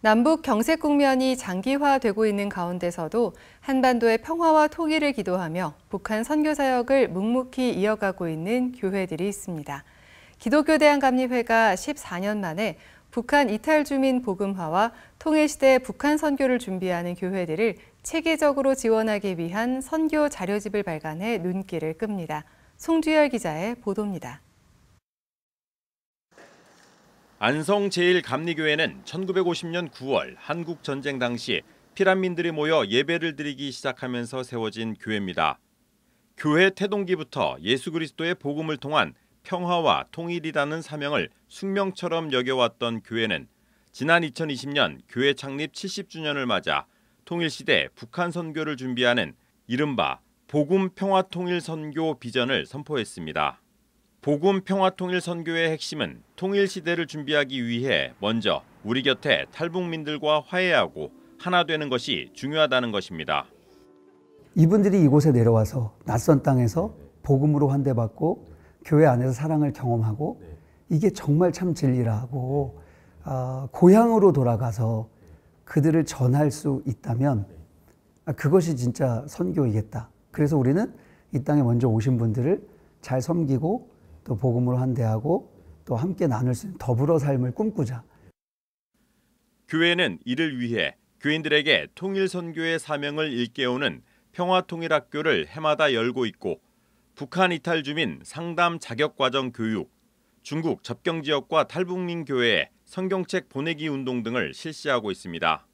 남북 경색 국면이 장기화되고 있는 가운데서도 한반도의 평화와 통일을 기도하며 북한 선교 사역을 묵묵히 이어가고 있는 교회들이 있습니다. 기독교 대한감리회가 14년 만에 북한 이탈 주민 복음화와 통일시대 북한 선교를 준비하는 교회들을 체계적으로 지원하기 위한 선교 자료집을 발간해 눈길을 끕니다. 송주열 기자의 보도입니다. 안성제일감리교회는 1950년 9월 한국전쟁 당시 피난민들이 모여 예배를 드리기 시작하면서 세워진 교회입니다. 교회 태동기부터 예수 그리스도의 복음을 통한 평화와 통일이라는 사명을 숙명처럼 여겨왔던 교회는 지난 2020년 교회 창립 70주년을 맞아 통일시대 북한 선교를 준비하는 이른바 복음 평화통일 선교 비전을 선포했습니다. 복음 평화통일 선교의 핵심은 통일 시대를 준비하기 위해 먼저 우리 곁에 탈북민들과 화해하고 하나 되는 것이 중요하다는 것입니다. 이분들이 이곳에 내려와서 낯선 땅에서 복음으로 환대받고 교회 안에서 사랑을 경험하고 이게 정말 참 진리라고 고향으로 돌아가서 그들을 전할 수 있다면 그것이 진짜 선교이겠다. 그래서 우리는 이 땅에 먼저 오신 분들을 잘 섬기고 또 복음으로 환대하고 또 함께 나눌 수 있는 더불어 삶을 꿈꾸자. 교회는 이를 위해 교인들에게 통일 선교의 사명을 일깨우는 평화통일학교를 해마다 열고 있고 북한 이탈 주민 상담 자격과정 교육, 중국 접경지역과 탈북민 교회에 성경책 보내기 운동 등을 실시하고 있습니다.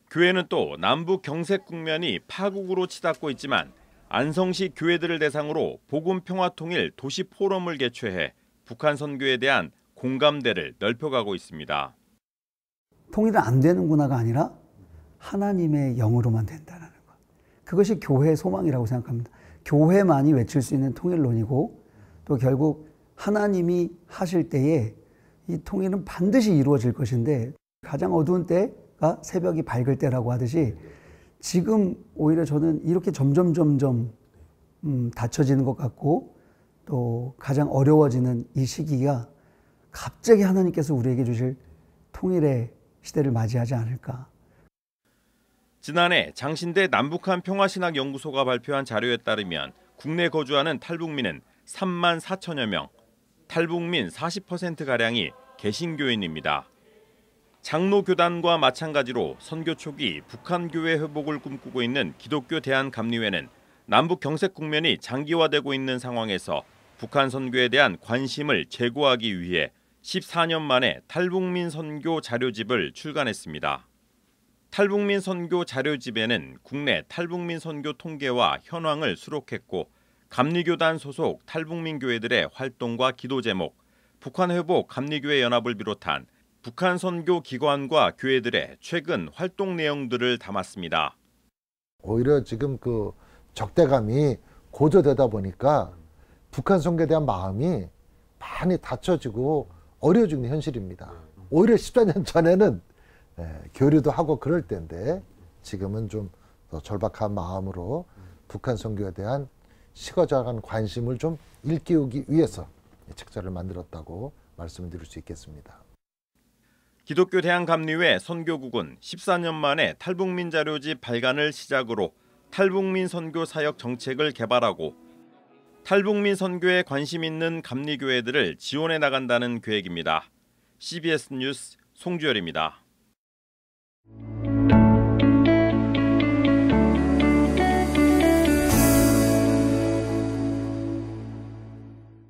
교회는 또 남북 경색 국면이 파국으로 치닫고 있지만 안성시 교회들을 대상으로 복음 평화통일 도시 포럼을 개최해 북한 선교에 대한 공감대를 넓혀가고 있습니다. 통일은 안 되는구나가 아니라 하나님의 영으로만 된다는 것. 그것이 교회의 소망이라고 생각합니다. 교회만이 외칠 수 있는 통일론이고 또 결국 하나님이 하실 때에 이 통일은 반드시 이루어질 것인데 가장 어두운 때가 새벽이 밝을 때라고 하듯이 지금 오히려 저는 이렇게 점점 닫혀지는 것 같고 또 가장 어려워지는 이 시기가 갑자기 하나님께서 우리에게 주실 통일의 시대를 맞이하지 않을까. 지난해 장신대 남북한 평화신학연구소가 발표한 자료에 따르면 국내 거주하는 탈북민은 3만 4천여 명, 탈북민 40%가량이 개신교인입니다. 장로교단과 마찬가지로 선교 초기 북한교회 회복을 꿈꾸고 있는 기독교 대한감리회는 남북 경색 국면이 장기화되고 있는 상황에서 북한 선교에 대한 관심을 제고하기 위해 14년 만에 탈북민 선교 자료집을 출간했습니다. 탈북민 선교 자료집에는 국내 탈북민 선교 통계와 현황을 수록했고 감리교단 소속 탈북민 교회들의 활동과 기도 제목, 북한 회복 감리교회 연합을 비롯한 북한 선교 기관과 교회들의 최근 활동 내용들을 담았습니다. 오히려 지금 그 적대감이 고조되다 보니까 북한 선교에 대한 마음이 많이 닫혀지고 어려워지는 현실입니다. 오히려 14년 전에는 교류도 하고 그럴 때인데 지금은 좀 더 절박한 마음으로 북한 선교에 대한 식어져간 관심을 좀 일깨우기 위해서 책자를 만들었다고 말씀을 드릴 수 있겠습니다. 기독교 대한감리회 선교국은 14년 만에 탈북민 자료집 발간을 시작으로 탈북민 선교 사역 정책을 개발하고 탈북민 선교에 관심 있는 감리교회들을 지원해 나간다는 계획입니다. CBS 뉴스 송주열입니다.